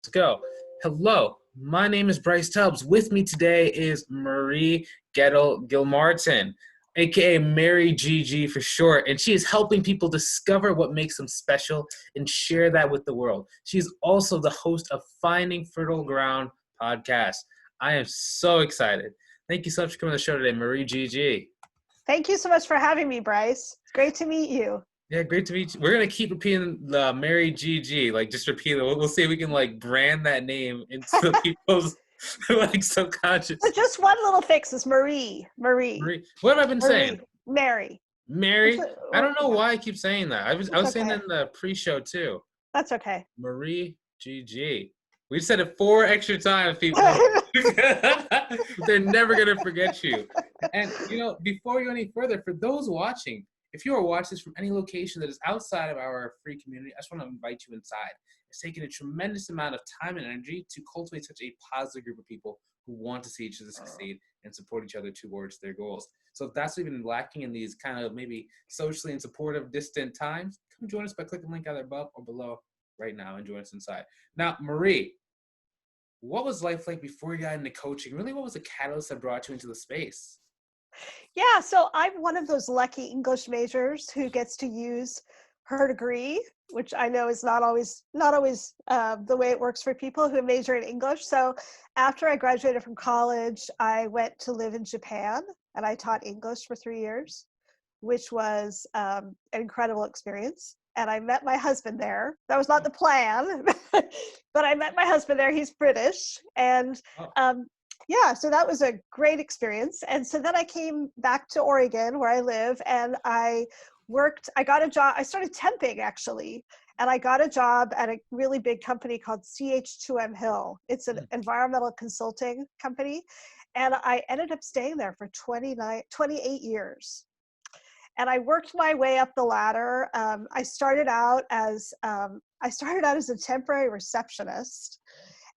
Let's go. Hello, my name is Bryce Tubbs. With me today is Marie Gettel-Gilmartin, aka Mary GG for short, and she is helping people discover what makes them special and share that with the world. She is also the host of Finding Fertile Ground podcast. I am so excited. Thank you so much for coming on the show today, Marie GG. Thank you so much for having me, Bryce. It's great to meet you. Yeah, great to meet you. We're gonna keep repeating the Mary GG, like just repeat it. We'll see if we can like brand that name into people's like subconscious. But just one little fix is Marie. Marie. What have I been saying? Mary. Mary. I don't know why I keep saying that. I was saying that in the pre-show too. That's okay. Marie GG. We said it 4 extra times, people. They're never gonna forget you. And before we go any further, for those watching, if you are watching this from any location that is outside of our free community, I just want to invite you inside. It's taken a tremendous amount of time and energy to cultivate such a positive group of people who want to see each other succeed and support each other towards their goals. So if that's even lacking in these kind of maybe socially and supportive distant times, come join us by clicking the link either above or below right now and join us inside. Now, Marie, what was life like before you got into coaching? Really, what was the catalyst that brought you into the space? Yeah, so I'm one of those lucky English majors who gets to use her degree, which I know is not always the way it works for people who major in English. So after I graduated from college, I went to live in Japan and I taught English for 3 years, which was an incredible experience. And I met my husband there. That was not the plan, but I met my husband there. He's British. And yeah, so that was a great experience. And so then I came back to Oregon where I live and I got a job. I started temping actually. And I got a job at a really big company called CH2M Hill. It's an environmental consulting company. And I ended up staying there for 28 years. And I worked my way up the ladder. I started out as a temporary receptionist.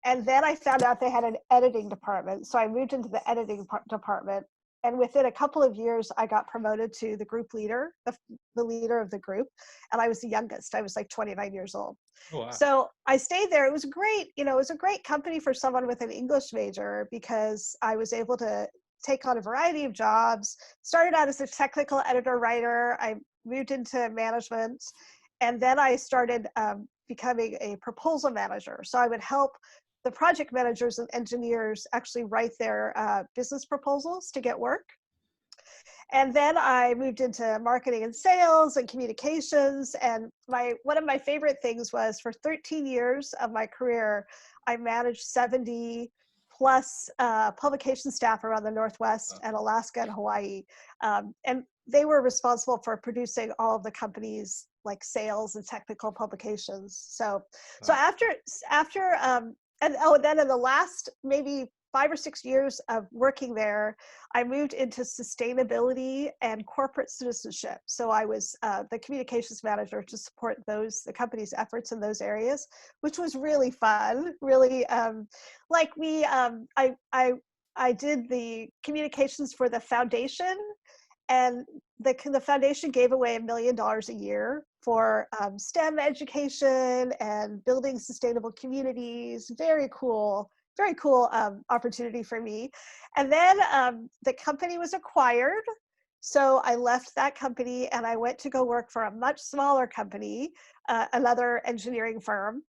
And then I found out they had an editing department. So I moved into the editing department. And within a couple of years, I got promoted to the group leader, the leader of the group. And I was the youngest. I was like 29 years old. Oh, wow. So I stayed there. It was great. It was a great company for someone with an English major because I was able to take on a variety of jobs. Started out as a technical editor writer. I moved into management. And then I started becoming a proposal manager. So I would help the project managers and engineers actually write their business proposals to get work. And then I moved into marketing and sales and communications. And one of my favorite things was for 13 years of my career, I managed 70 plus publication staff around the Northwest and Alaska and Hawaii. And they were responsible for producing all of the company's like sales and technical publications. So then in the last maybe 5 or 6 years of working there, I moved into sustainability and corporate citizenship. So I was the communications manager to support the company's efforts in those areas, which was really fun. Really, I did the communications for the foundation, and the foundation gave away $1 million a year for STEM education and building sustainable communities. Very cool opportunity for me. And then the company was acquired. So I left that company and I went to go work for a much smaller company, another engineering firm.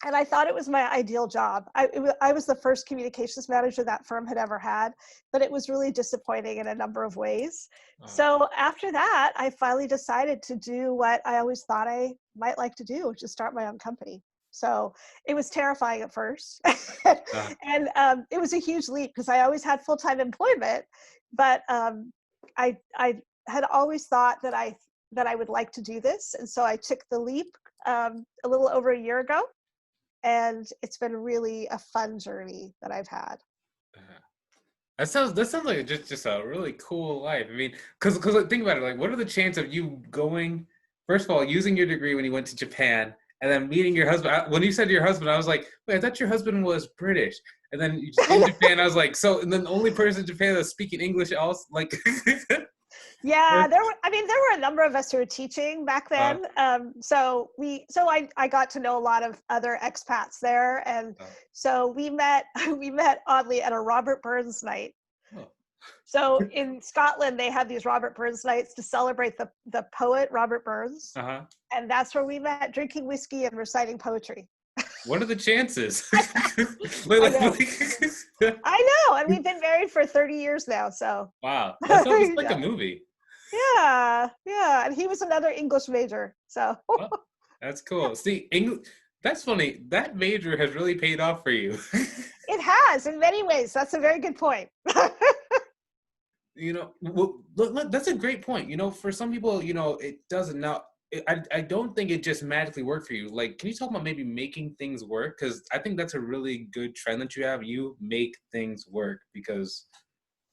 And I thought it was my ideal job. I was the first communications manager that firm had ever had, but it was really disappointing in a number of ways. So after that, I finally decided to do what I always thought I might like to do, which is start my own company. So it was terrifying at first. And it was a huge leap because I always had full-time employment, but I had always thought that I would like to do this. And so I took the leap a little over a year ago. And it's been really a fun journey that I've had. That sounds like just a really cool life. I mean, because think about it, like, what are the chances of you going, first of all, using your degree when you went to Japan, and then meeting your husband? When you said your husband, I was like, wait, I thought your husband was British. And then in Japan, I was like, so, and then the only person in Japan that's speaking English else, like. Yeah, there were a number of us who were teaching back then. So I got to know a lot of other expats there. And so we met oddly at a Robert Burns night. Oh. So in Scotland, they have these Robert Burns nights to celebrate the poet Robert Burns. Uh-huh. And that's where we met, drinking whiskey and reciting poetry. What are the chances? I know. And we've been married for 30 years now. So wow. That sounds like a movie. Yeah. And he was another English major. So oh, that's cool. See, that's funny. That major has really paid off for you. It has in many ways. That's a very good point. Look, that's a great point. For some people, it doesn't now. I don't think it just magically worked for you. Like, can you talk about maybe making things work? Because I think that's a really good trend that you have. You make things work because,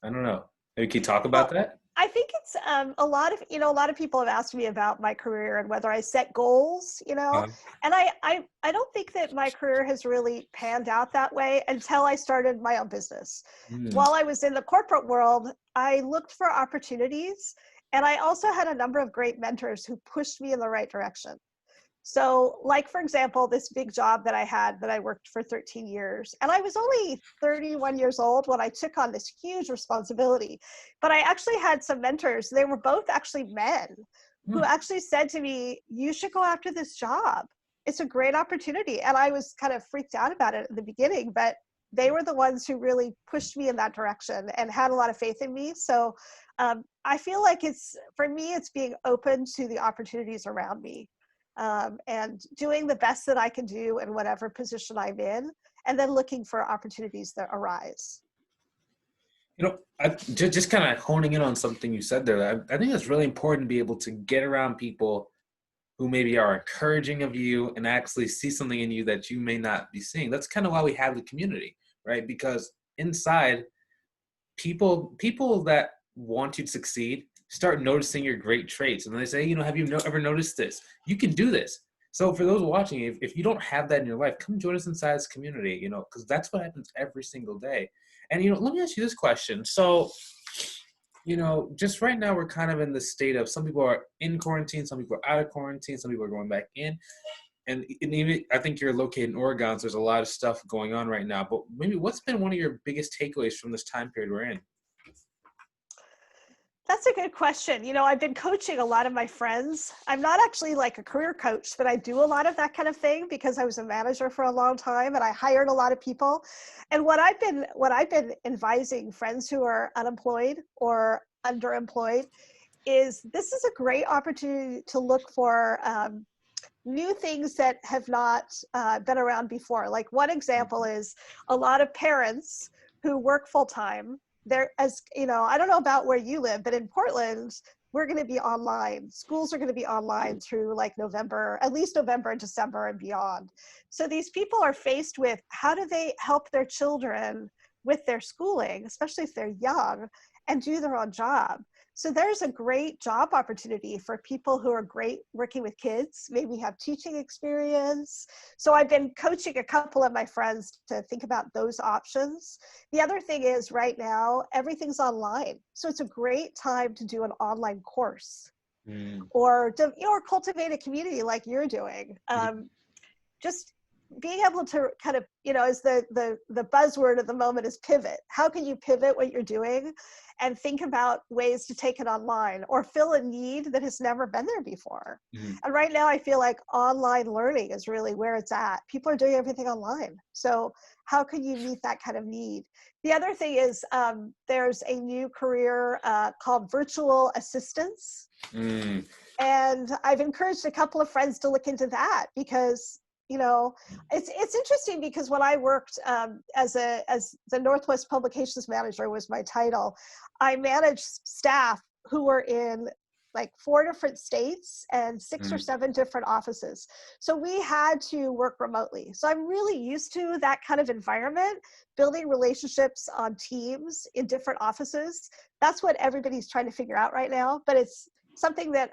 I don't know. Maybe can you talk about that? I think it's a lot of people have asked me about my career and whether I set goals, and I don't think that my career has really panned out that way until I started my own business. While I was in the corporate world, I looked for opportunities, and I also had a number of great mentors who pushed me in the right direction. So, like, for example, this big job that I had that I worked for 13 years, and I was only 31 years old when I took on this huge responsibility. But I actually had some mentors. They were both actually men who actually said to me, you should go after this job. It's a great opportunity. And I was kind of freaked out about it at the beginning, but they were the ones who really pushed me in that direction and had a lot of faith in me. So I feel like for me, it's being open to the opportunities around me. And doing the best that I can do in whatever position I'm in, and then looking for opportunities that arise. I just kind of honing in on something you said there. I think it's really important to be able to get around people who maybe are encouraging of you and actually see something in you that you may not be seeing. That's kind of why we have the community, right? Because inside, people that want you to succeed start noticing your great traits. And then they say, have you ever noticed this? You can do this. So for those watching, if you don't have that in your life, come join us inside this community, because that's what happens every single day. And, let me ask you this question. So, just right now we're kind of in the state of some people are in quarantine, some people are out of quarantine, some people are going back in. And even I think you're located in Oregon, so there's a lot of stuff going on right now. But maybe what's been one of your biggest takeaways from this time period we're in? That's a good question. I've been coaching a lot of my friends. I'm not actually like a career coach, but I do a lot of that kind of thing because I was a manager for a long time and I hired a lot of people. And what I've been advising friends who are unemployed or underemployed is this is a great opportunity to look for new things that have not been around before. Like one example is a lot of parents who work full time. I don't know about where you live, but in Portland, we're going to be online. Schools are going to be online through like November, at least November and December and beyond. So these people are faced with how do they help their children with their schooling, especially if they're young, and do their own job. So there's a great job opportunity for people who are great working with kids, maybe have teaching experience. So I've been coaching a couple of my friends to think about those options. The other thing is right now, everything's online. So it's a great time to do an online course or cultivate a community like you're doing. Just being able to kind of, as the buzzword of the moment is pivot. How can you pivot what you're doing and think about ways to take it online or fill a need that has never been there before? And right now I feel like online learning is really where it's at. People are doing everything online. So how can you meet that kind of need? The other thing is there's a new career called virtual assistants. And I've encouraged a couple of friends to look into that because it's interesting because when I worked as the Northwest Publications Manager was my title, I managed staff who were in like 4 different states and 6 or 7 different offices. So we had to work remotely. So I'm really used to that kind of environment, building relationships on teams in different offices. That's what everybody's trying to figure out right now, but it's something that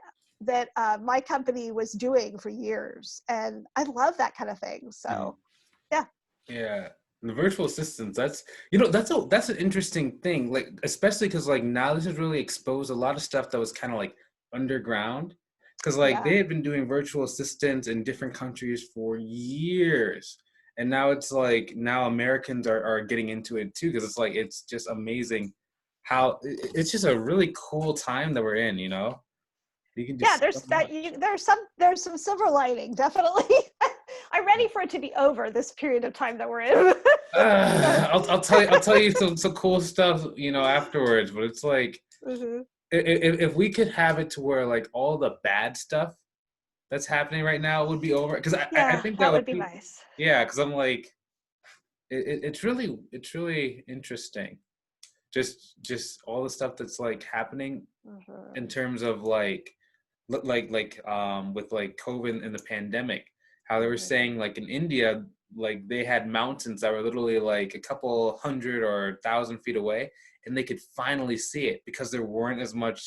my company was doing for years. And I love that kind of thing. So, yeah. Yeah. The virtual assistants, that's an interesting thing. Like, especially because like now this has really exposed a lot of stuff that was kind of like underground. Because like Yeah. they had been doing virtual assistants in different countries for years. And now it's like now Americans are getting into it too, because it's like it's just amazing how it's just a really cool time that we're in, you know? You can do Yeah, so much. there's some silver lining, definitely. I'm ready for it to be over, this period of time that we're in. I'll tell you some cool stuff, you know, afterwards. But it's like Mhm. if we could have it to where like all the bad stuff that's happening right now would be over, because I Yeah, think that that would would be be, nice. yeah, because I'm like it's really interesting. Just all the stuff that's like happening in Mhm. terms of like with like COVID and the pandemic, how they were Mhm. saying like in India, like they had mountains that were literally like a couple hundred or 1,000 feet away, and they could finally see it because there weren't as much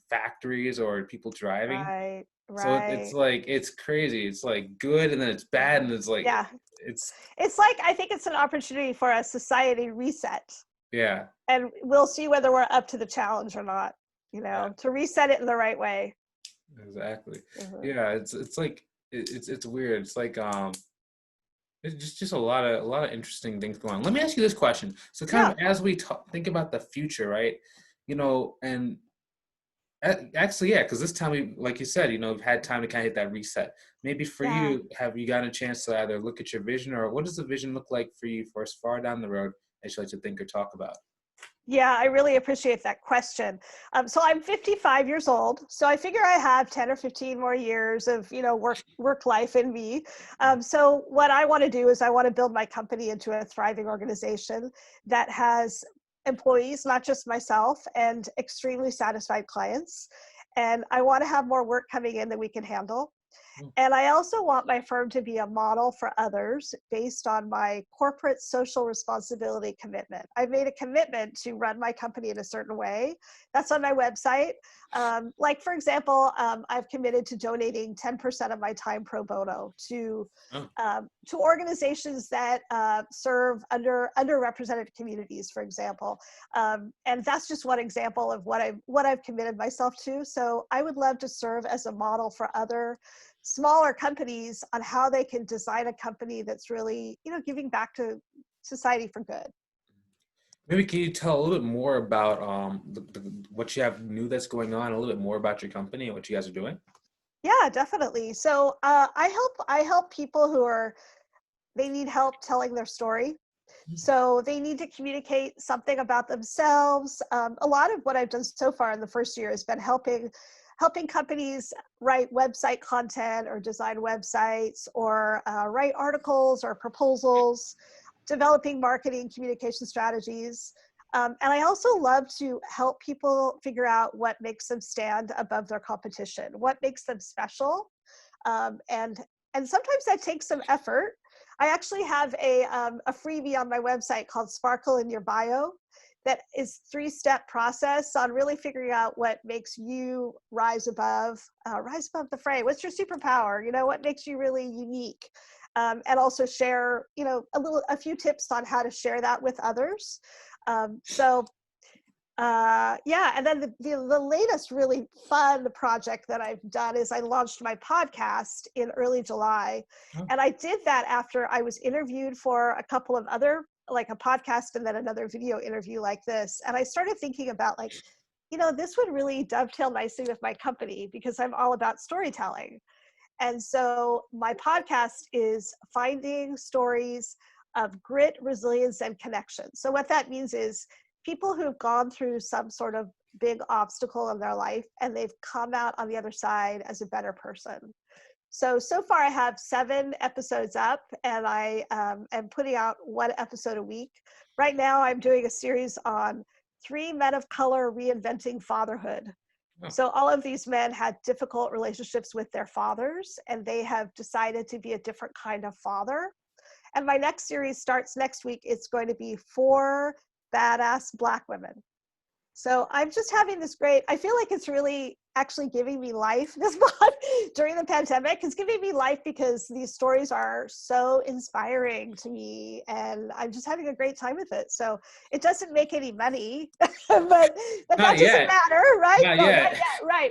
factories or people driving. Right, So it's right. like it's crazy. It's like good and then it's bad Mhm. and it's like Yeah, it's it's like I think it's an opportunity for a society reset, yeah. and we'll see whether we're up to the challenge or not. Yeah, To reset it in the right way. exactly. Mhm. Yeah, it's like it's weird. It's like it's just a lot of interesting things going on. Let me ask you this question. So, kind Yeah, of as we think about the future, right? You know, and actually, yeah, because this time we, like you said, you know, we've had time to kind of hit that reset. Maybe for yeah. you, have you gotten a chance to either look at your vision, or what does the vision look like for you for as far down the road as you like to think or talk about? Yeah, I really appreciate that question. So I'm 55 years old, so I figure I have 10 or 15 more years of work life in me. So what I want to do is I want to build my company into a thriving organization that has employees, not just myself, and extremely satisfied clients. And I want to have more work coming in that we can handle. Mm. And I also want my firm to be a model for others based on my corporate social responsibility commitment. I've made a commitment to run my company in a certain way. That's on my website. Like, for example, I've committed to donating 10% of my time pro bono Oh, to organizations that serve underrepresented communities, for example. And that's just one example of what I've committed myself to. So I would love to serve as a model for other smaller companies on how they can design a company that's really, giving back to society for good. maybe can you tell a little bit more about what you have new that's going on, a little bit more about your company and what you guys are doing? Yeah, definitely. So I help people they need help telling their story. So they need to communicate something about themselves. A lot of what I've done so far in the first year has been helping companies write website content or design websites or write articles or proposals, developing marketing communication strategies. And I also love to help people figure out what makes them stand above their competition, what makes them special. Um, and and sometimes that takes some effort. I actually have a freebie on my website called Sparkle in Your Bio that is 3-step process on really figuring out what makes you rise above the fray. What's your superpower? What makes you really unique? And also share, a few tips on how to share that with others. Yeah, and then the latest really fun project that I've done is I launched my podcast in early July. Oh, And I did that after I was interviewed for a couple of other, like a podcast and then another video interview like this. And I started thinking about like, this would really dovetail nicely with my company because I'm all about storytelling. And so my podcast is finding stories of grit, resilience, and connection. So what that means is people who've gone through some sort of big obstacle in their life and they've come out on the other side as a better person. So far I have 7 episodes up, and I am putting out 1 episode a week. Right now I'm doing a series on 3 men of color reinventing fatherhood. oh. So all of these men had difficult relationships with their fathers, and they have decided to be a different kind of father. And my next series starts next week. It's going to be 4 badass Black women. So I'm just having this great, I feel like it's really actually giving me life. This blog during the pandemic is giving me life because these stories are so inspiring to me, and I'm just having a great time with it. So it doesn't make any money, but that doesn't matter, right? Not No, yet. not yet.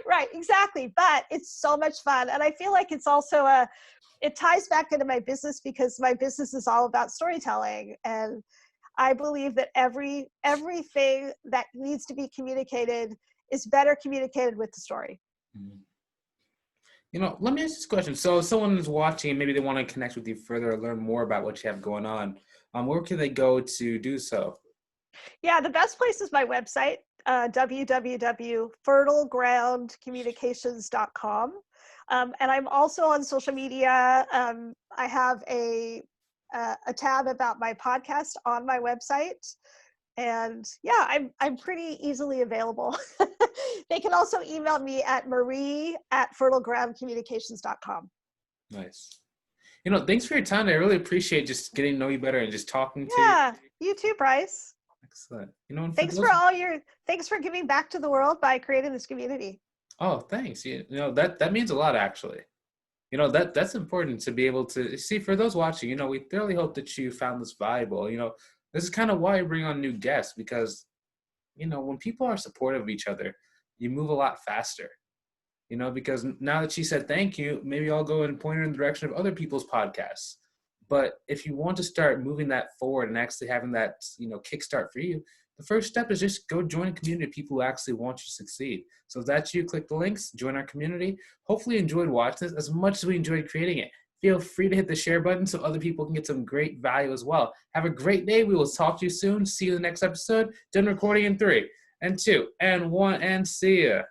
Right, exactly. But it's so much fun, and I feel like it's also it ties back into my business because my business is all about storytelling, and I believe that everything that needs to be communicated is better communicated with the story. You know, let me ask this question. So if someone is watching and maybe they want to connect with you further or learn more about what you have going on, where can they go to do so? Yeah, the best place is my website, www.fertilegroundcommunications.com. And I'm also on social media. I have a tab about my podcast on my website. And yeah, I'm pretty easily available. They can also email me at marie@fertilegroundcommunications.com. Nice. You know, thanks for your time. I really appreciate just getting to know you better and just talking to you. Yeah, you too, Bryce. Excellent. You know, and Thanks for giving back to the world by creating this community. Oh, thanks. You know, that means a lot, actually. You know, that's important to be able to see. For those watching, you know, we thoroughly hope that you found this valuable. You know, this is kind of why I bring on new guests, because, you know, when people are supportive of each other, you move a lot faster. You know, because now that she said thank you, maybe I'll go and point her in the direction of other people's podcasts. But if you want to start moving that forward and actually having that, you know, kickstart for you, the first step is just go join a community of people who actually want you to succeed. So if that's you, click the links, join our community. Hopefully you enjoyed watching this as much as we enjoyed creating it. Feel free to hit the share button so other people can get some great value as well. Have a great day. We will talk to you soon. See you in the next episode. Done recording in 3 and 2 and 1 and see ya.